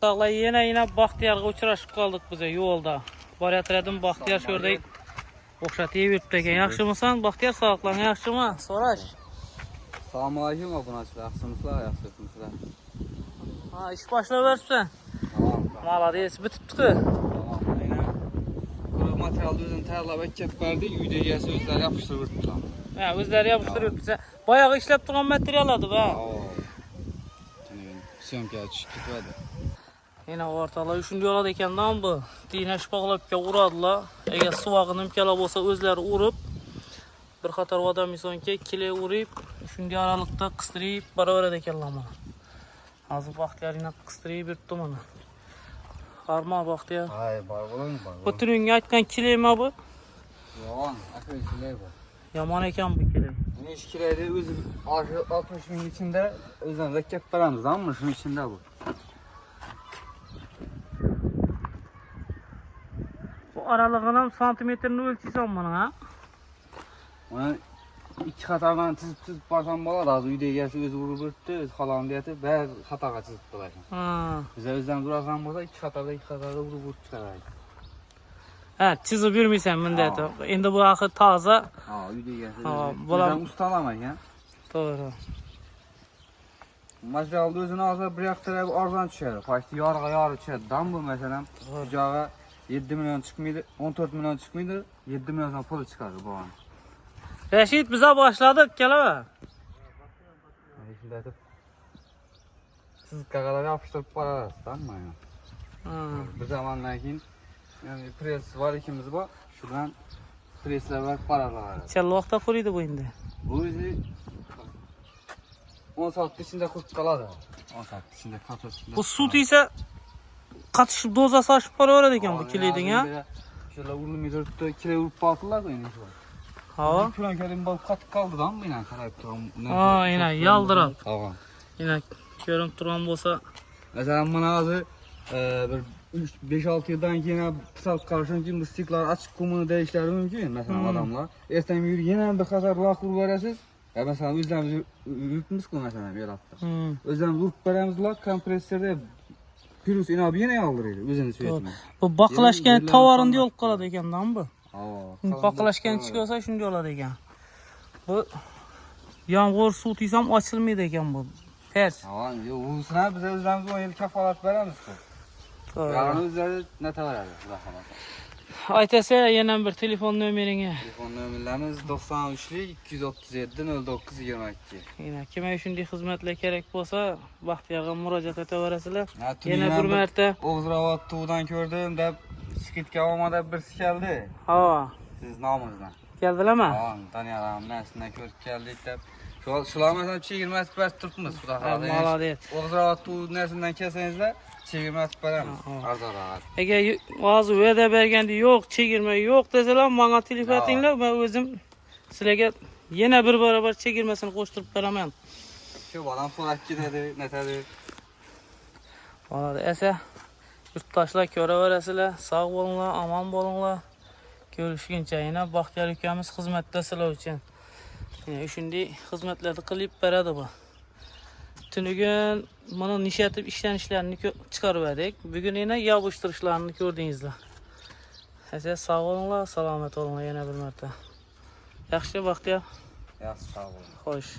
Ortaklar yine Baxtiyar'a uçraşıp kaldık bize yolda. Baryatırdım Baxtiyar şuradayız. Oxşatıyı yürüttükken. Yaxşımısan? Baxtiyar sağlıklarına yaxşı mı? Soraş. Salamünaleyküm abunacılar, yaxşımısınızlar, yaxşısınızlar. Ha, iş başlayıversin. Tamam. Malades bitibdi. Tamam, aynen. Quru materialni özünü tayyorlab ətkət berdi, uyda egəsi özləri yapışdırıb tutdular. Ha, özləri yapışdırıb bize. Bayağı işlep duran materiallardı be. Syomkaga tushib ketadi. Yine ortalar 3-cü yola ekandan bu. Dinaş bağlapga uradılar. Eğer suvağın imkanı olsa özleri urup bir qator odam misonki kile urib, 3-cü aralıkta qıstırıp baravar ekanlar mana. Hazır Baxtiyar yine qıstırıp yurtdu mana. Qarma Baxtiyar. Hay, bar bo'ladimi, bar. Bu türünge aytgan kilema bu. Yo'q, akıllı bu. Yaman ekan bu kile. Buni ish kerakdi, o'zi 60 ming ichida o'zdan zakat beramiz, ammo shunun ichida bu. Bu aralığını ham santimetrini ölçüysen bana ha? Uni ikki qatordan chizib borsam bo'ladi. Hozir uyda egasi o'zi urib o'tdi, o'zi xolam deyapti, bari xatoga chizib qo'yadi. Ha. Biz o'zdan durasam bo'lsa, ikki qatorda urib chiqaradi. Ha, çizib yurmaysan bunda. Endi bu axir toza. Ha, uyda egasi. Ha, Bo'lam ustalam ekan. To'g'ri. Materialni o'zini hozir bir yoq tarafı arzon tushadi. Pashti yorig'i tushadi. Dam bu masalan, jog'i 7 million chiqmaydi, 14 million chiqmaydi, 7 milliondan pul chiqadi bu an. Reşit bize başladık keleme. Shunday deb siz qog'ozga yopishtirib borasiz, tamam mı? Bir zamandan keyin yani pres var ikimiz bor. Şuradan presler paralar. Çel vaqtda quriydi bu endi. Bu o'zi 10 saat içinde qurib qoladi. 10 saat içinde qatır. Bu su tiyse qatışıp doza saçıp baraveradi ekan bu kileydin ha. Şöyle urulmay turibdi, kile urib qoldilar-ku endi shu. Ha. Pulan kelim bol qatib qoldi-da, men qarab turam. Ha, yine yaldırab. Tamam. Yine ko'rinib turgan bo'lsa, Mesela bana hozir bir 5-6 yıldan keyin pisat qarashdan keyin bu stiklar açık kumunu değiştirleri mümkün mesela adamlar. Erten yürü yine bir qator vaqt urib berasiz. Ya mesela o'zimiz yuribmiz-ku mesela yo'lakda. O'zimiz urib beramizlar, kompressorda plus inab yana yaldırıydı o'zini suyatma. bu baqlashgan tovarında yo'l qoladi ekan-da bu. Ha. Baqlashgan chiqsa shunday bo'ladi ekan. Bu yomg'ir suv tiysam ochilmaydi ekan bu. Pers. Ha, yo'q, o'zini biz o'zimiz 10 yil kafolat beramiz-ku. Yani o'zlari neta beradi, xudo xolasa. Aytasa yana bir telefon nomeringni. Telefon nomerlarimiz 93 237 09 22. Yine kime shunday xizmatlar kerak bo'lsa, Baxtiyarga murojaat etaverasizlar. Yana Yana bir marta O'zravat tuvdan ko'rdim deb skidka olmada birisi keldi. ha, Siz nomingizdan. keldilarmi? Ha, Daniyalam narsadan ko'rib keldik deb. Shular mesela chegirma bas turibmiz, xudo xolasa. Malades. O'zravat tuv narsadan kelsangizlar, chegirma beramiz. Arzonroq. Agar hozir va'da berganda yo'q, chegirma yo'q desalar, menga telefon tinglar, men o'zim sizlarga yana bir barobar chegirmasini qo'shtirib beraman. Shu bolam so'rab ketadi, netadi. Mana esa yurtdoshlar ko'raverasizlar, sog' bo'linglar, omon bo'linglar. Ko'rishguncha yana Baxtiyar ukamiz xizmatda sizlar uchun. Shunday xizmatlarni qilib beradi bu. Tunigun mana nishatib ishlanishlarni chiqarib berdik. Bugun yana yopishtirishlarni ko'rdingizlar. Esa sog' bo'linglar, salomat bo'linglar yana bir marta. Yaxshi Baxtiyar. Yaxshi, sog' bo'ling. Xo'sh.